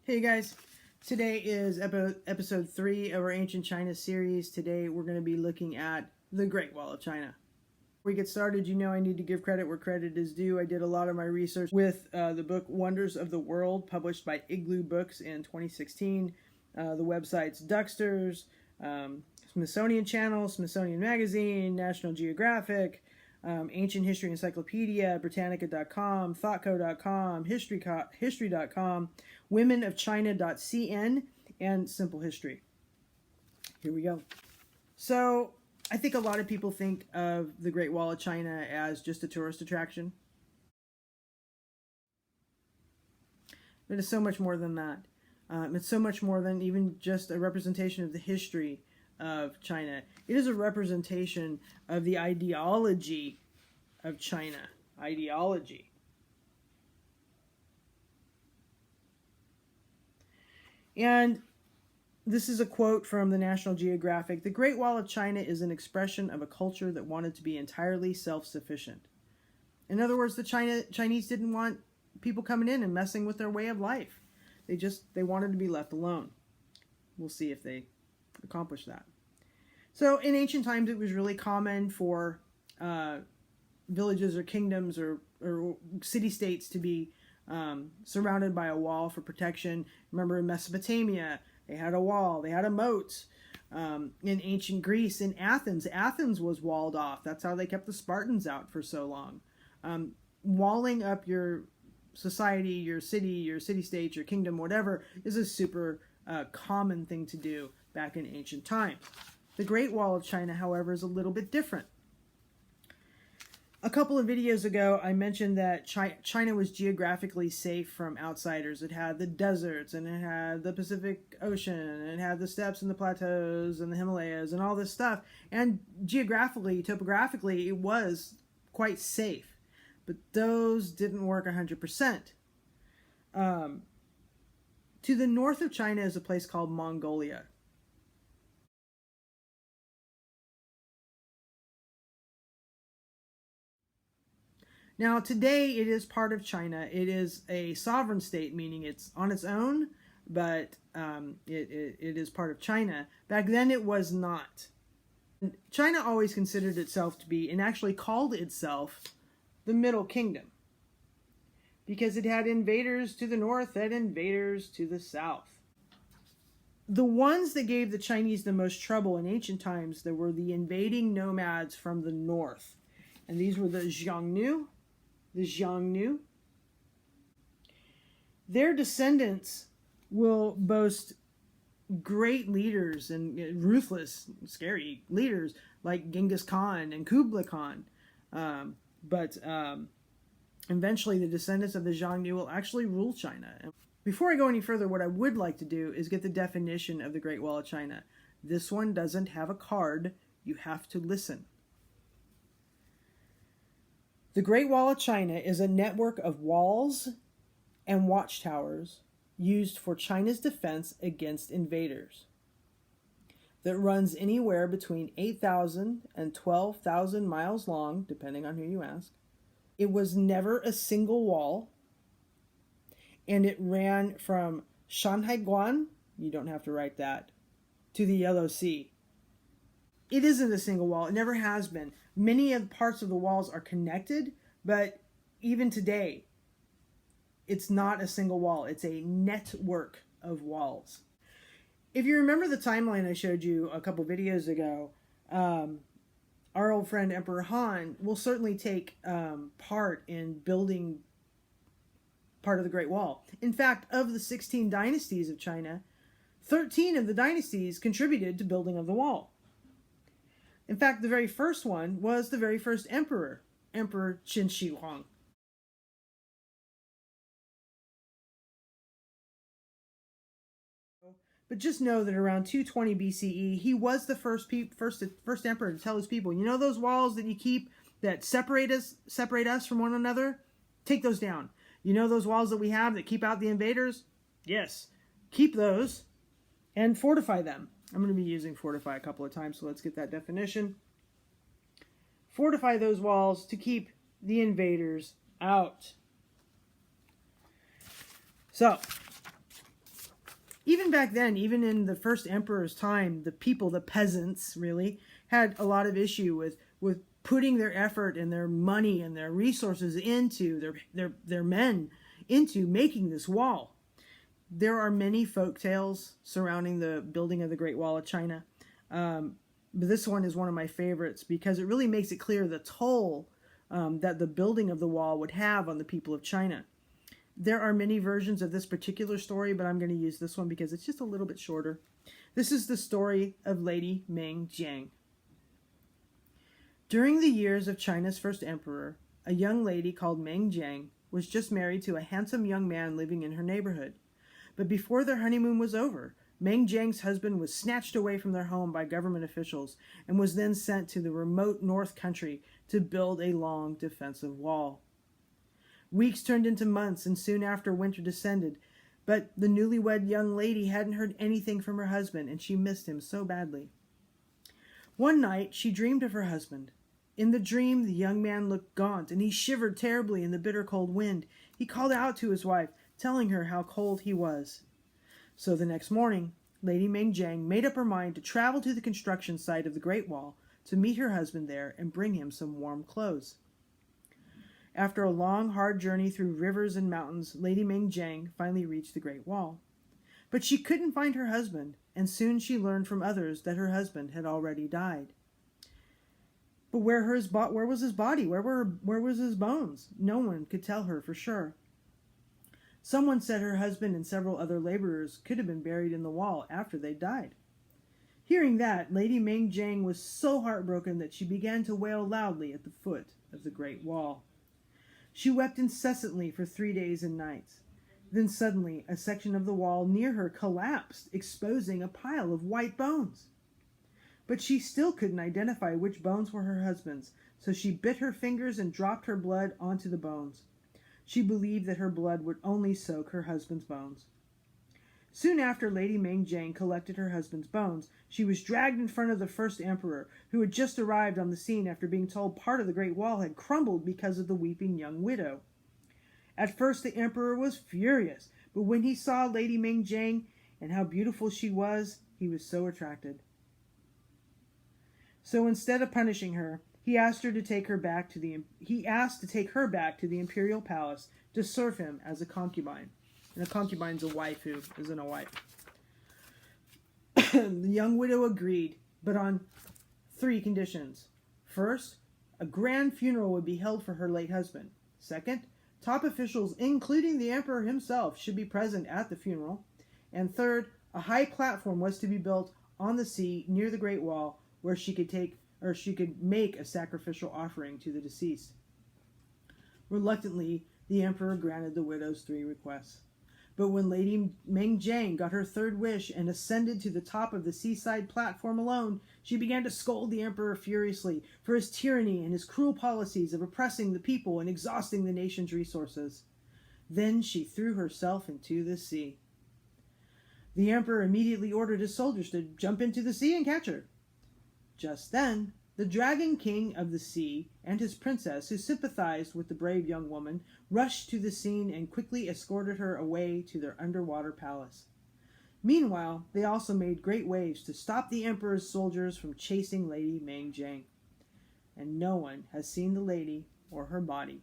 Hey guys, today is episode 3 of our Ancient China series. Today we're going to be looking at the Great Wall of China. Before we get started, you know I need to give credit where credit is due. I did a lot of my research with the book Wonders of the World, published by Igloo Books in 2016. The websites Ducksters, Smithsonian Channel, Smithsonian Magazine, National Geographic, Ancient History Encyclopedia, Britannica.com, ThoughtCo.com, History.com, WomenOfChina.cn, and Simple History. Here we go. So, I think a lot of people think of the Great Wall of China as just a tourist attraction. But it's so much more than that. It's so much more than even just a representation of the history of China. It is a representation of the ideology of China. Ideology. And this is a quote from the National Geographic. "The Great Wall of China is an expression of a culture that wanted to be entirely self-sufficient." In other words, the Chinese didn't want people coming in and messing with their way of life. They wanted to be left alone. We'll see if they accomplish that. So in ancient times, it was really common for villages or kingdoms or city-states to be surrounded by a wall for protection. Remember in Mesopotamia, they had a wall, they had a moat. In ancient Greece, in Athens was walled off. That's how they kept the Spartans out for so long. Walling up your society, your city-state, your kingdom, whatever, is a super common thing to do back in ancient times. The Great Wall of China, however, is a little bit different. A couple of videos ago, I mentioned that China was geographically safe from outsiders. It had the deserts, and it had the Pacific Ocean, and it had the steppes and the plateaus and the Himalayas and all this stuff. And geographically, topographically, it was quite safe. But those didn't work 100%. To the north of China is a place called Mongolia. Now, today it is part of China. It is a sovereign state, meaning it's on its own, but it is part of China. Back then it was not. China always considered itself to be, and actually called itself, the Middle Kingdom, because it had invaders to the north and invaders to the south. The ones that gave the Chinese the most trouble in ancient times, there were the invading nomads from the north. And these were the Xiongnu. Their descendants will boast great leaders and ruthless, scary leaders like Genghis Khan and Kublai Khan. But eventually the descendants of the Xiongnu will actually rule China. Before I go any further, what I would like to do is get the definition of the Great Wall of China. This one doesn't have a card. You have to listen. The Great Wall of China is a network of walls and watchtowers used for China's defense against invaders that runs anywhere between 8,000 and 12,000 miles long, depending on who you ask. It was never a single wall, and it ran from Shanhaiguan, you don't have to write that, to the Yellow Sea. It isn't a single wall. It never has been. Many of the parts of the walls are connected, but even today, it's not a single wall. It's a network of walls. If you remember the timeline I showed you a couple videos ago, our old friend Emperor Han will certainly take part in building part of the Great Wall. In fact, of the 16 dynasties of China, 13 of the dynasties contributed to building of the wall. In fact, the very first one was the very first emperor, Emperor Qin Shi Huang. But just know that around 220 BCE, he was the first emperor to tell his people, you know those walls that you keep that separate us from one another? Take those down. You know those walls that we have that keep out the invaders? Yes. Keep those and fortify them. I'm going to be using fortify a couple of times, so let's get that definition. Fortify those walls to keep the invaders out. So, even back then, even in the first emperor's time, the people, the peasants, really had a lot of issue with putting their effort and their money and their resources into their men into making this wall. There are many folk tales surrounding the building of the Great Wall of China. But this one is one of my favorites because it really makes it clear the toll that the building of the wall would have on the people of China. There are many versions of this particular story, but I'm going to use this one because it's just a little bit shorter. This is the story of Lady Meng Jiang. During the years of China's first emperor, a young lady called Meng Jiang was just married to a handsome young man living in her neighborhood. But before their honeymoon was over, Meng Jiang's husband was snatched away from their home by government officials and was then sent to the remote north country to build a long defensive wall. Weeks turned into months, and soon after winter descended, but the newlywed young lady hadn't heard anything from her husband, and she missed him so badly. One night, she dreamed of her husband. In the dream, the young man looked gaunt, and he shivered terribly in the bitter cold wind. He called out to his wife, telling her how cold he was. So the next morning, Lady Meng Jiang made up her mind to travel to the construction site of the Great Wall to meet her husband there and bring him some warm clothes. After a long, hard journey through rivers and mountains, Lady Meng Jiang finally reached the Great Wall. But she couldn't find her husband, and soon she learned from others that her husband had already died. But where was his body? Where was his bones? No one could tell her for sure. Someone said her husband and several other laborers could have been buried in the wall after they died. Hearing that, Lady Meng Jiang was so heartbroken that she began to wail loudly at the foot of the Great Wall. She wept incessantly for 3 days and nights. Then suddenly, a section of the wall near her collapsed, exposing a pile of white bones. But she still couldn't identify which bones were her husband's, so she bit her fingers and dropped her blood onto the bones. She believed that her blood would only soak her husband's bones. Soon after Lady Meng Jiang collected her husband's bones, she was dragged in front of the first emperor, who had just arrived on the scene after being told part of the Great Wall had crumbled because of the weeping young widow. At first the emperor was furious, but when he saw Lady Meng Jiang and how beautiful she was, he was so attracted. So instead of punishing her, he asked to take her back to the imperial palace to serve him as a concubine. And a concubine's a wife who isn't a wife. The young widow agreed, but on 3 conditions. First, a grand funeral would be held for her late husband. Second, top officials, including the emperor himself, should be present at the funeral. And third, a high platform was to be built on the sea near the Great Wall, where she could make a sacrificial offering to the deceased. Reluctantly, the emperor granted the widow's 3 requests. But when Lady Meng Jiang got her 3rd wish and ascended to the top of the seaside platform alone, she began to scold the emperor furiously for his tyranny and his cruel policies of oppressing the people and exhausting the nation's resources. Then she threw herself into the sea. The emperor immediately ordered his soldiers to jump into the sea and catch her. Just then, the Dragon King of the Sea and his princess, who sympathized with the brave young woman, rushed to the scene and quickly escorted her away to their underwater palace. Meanwhile, they also made great waves to stop the emperor's soldiers from chasing Lady Meng Jiang. And no one has seen the lady or her body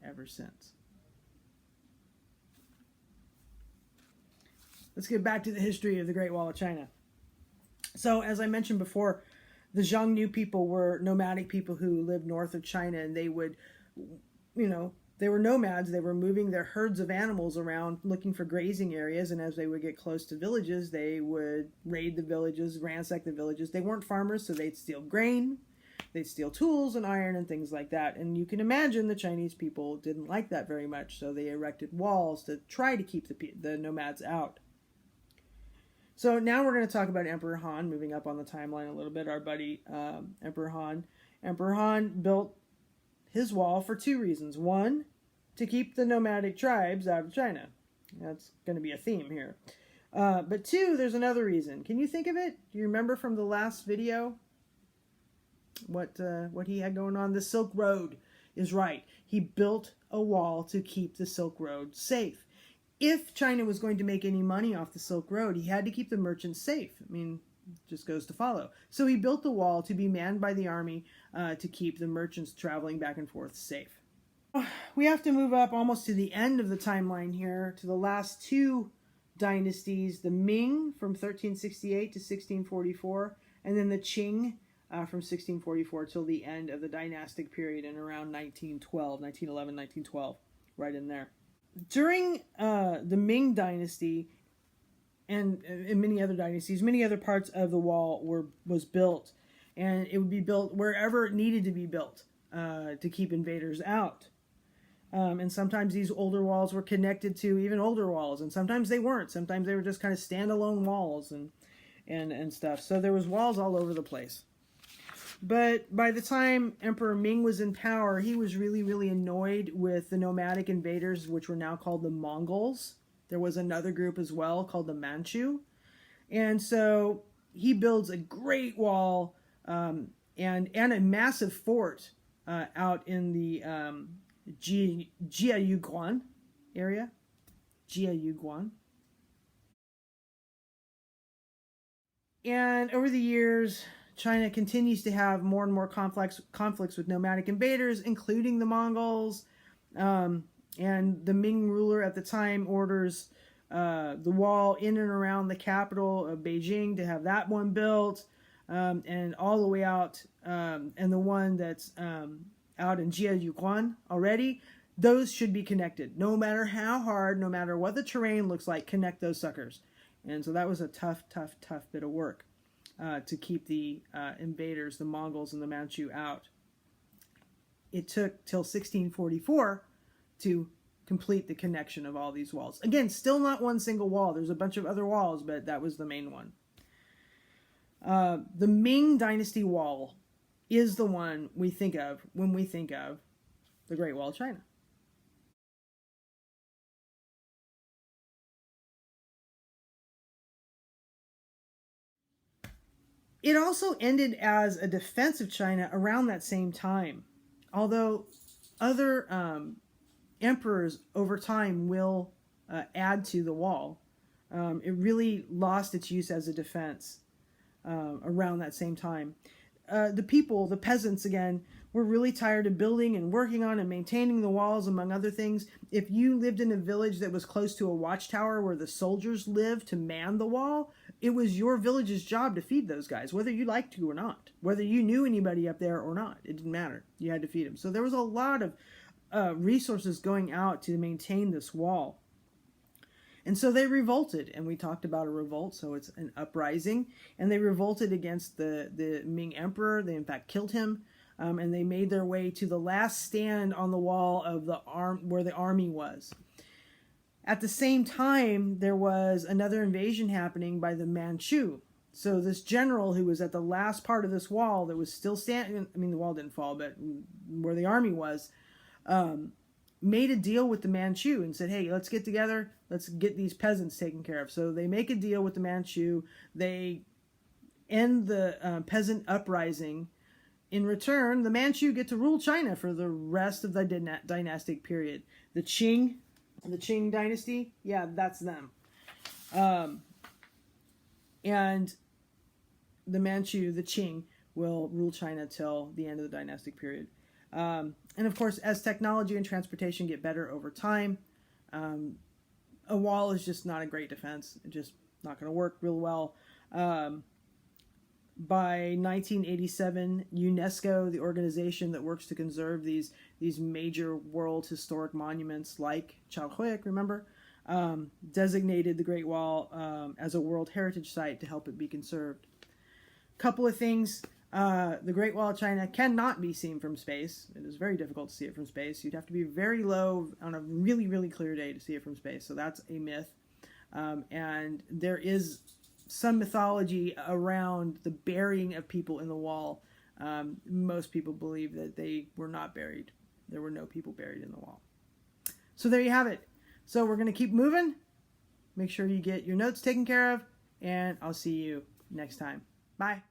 ever since. Let's get back to the history of the Great Wall of China. So, as I mentioned before, the Xiongnu people were nomadic people who lived north of China, and they would, they were nomads. They were moving their herds of animals around looking for grazing areas, and as they would get close to villages, they would raid the villages, ransack the villages. They weren't farmers, so they'd steal grain, they'd steal tools and iron and things like that. And you can imagine the Chinese people didn't like that very much, so they erected walls to try to keep the nomads out. So now we're going to talk about Emperor Han, moving up on the timeline a little bit, our buddy Emperor Han. Emperor Han built his wall for 2 reasons. 1, to keep the nomadic tribes out of China. That's going to be a theme here. But 2, there's another reason. Can you think of it? Do you remember from the last video what he had going on? The Silk Road is right. He built a wall to keep the Silk Road safe. if China was going to make any money off the Silk Road, he had to keep the merchants safe. I mean, just goes to follow. So he built the wall to be manned by the army to keep the merchants traveling back and forth safe. We have to move up almost to the end of the timeline here, to the last two dynasties, the Ming from 1368 to 1644, and then the Qing from 1644 till the end of the dynastic period in around 1911, 1912, right in there. During the Ming dynasty and in many other dynasties, many other parts of the wall was built, and it would be built wherever it needed to be built to keep invaders out. And sometimes these older walls were connected to even older walls, and sometimes they weren't. Sometimes they were just kind of standalone walls and stuff. So there was walls all over the place. But by the time Emperor Ming was in power, he was really, really annoyed with the nomadic invaders, which were now called the Mongols. There was another group as well called the Manchu. And so he builds a great wall and a massive fort out in the Jiayuguan area. Jiayuguan. And over the years, China continues to have more and more conflicts with nomadic invaders, including the Mongols. And the Ming ruler at the time orders the wall in and around the capital of Beijing to have that one built, and all the way out, and the one that's out in Jiayuguan already, those should be connected. No matter how hard, no matter what the terrain looks like, connect those suckers. And so that was a tough bit of work to keep the invaders, the Mongols and the Manchu out. It took till 1644 to complete the connection of all these walls. Again, still not one single wall. There's a bunch of other walls, but that was the main one. The Ming Dynasty wall is the one we think of when we think of the Great Wall of China. It also ended as a defense of China around that same time, although other emperors over time will add to the wall. It really lost its use as a defense around that same time. The people, the peasants again, were really tired of building and working on and maintaining the walls, among other things. If you lived in a village that was close to a watchtower where the soldiers lived to man the wall, it was your village's job to feed those guys, whether you liked to or not. Whether you knew anybody up there or not, it didn't matter. You had to feed them. So there was a lot of resources going out to maintain this wall. And so they revolted, and we talked about a revolt, so it's an uprising, and they revolted against the Ming Emperor. They in fact killed him, and they made their way to the last stand on the wall of the where the army was. At the same time, there was another invasion happening by the Manchu. So this general who was at the last part of this wall that was still standing, I mean, the wall didn't fall, but where the army was, made a deal with the Manchu and said, hey, let's get together, let's get these peasants taken care of. So they make a deal with the Manchu, they end the peasant uprising. In return, the Manchu get to rule China for the rest of the dynastic period. The Qing dynasty, yeah, that's them. And the Manchu, the Qing, will rule China till the end of the dynastic period. And of course, as technology and transportation get better over time, a wall is just not a great defense. It's just not going to work real well. By 1987, UNESCO, the organization that works to conserve these major world historic monuments like Chaohui, remember, designated the Great Wall as a World Heritage Site to help it be conserved. Couple of things. The Great Wall of China cannot be seen from space. It is very difficult to see it from space. You'd have to be very low on a really, really clear day to see it from space. So that's a myth. And there is some mythology around the burying of people in the wall. Most people believe that they were not buried. There were no people buried in the wall. So there you have it. So we're going to keep moving. Make sure you get your notes taken care of. And I'll see you next time. Bye.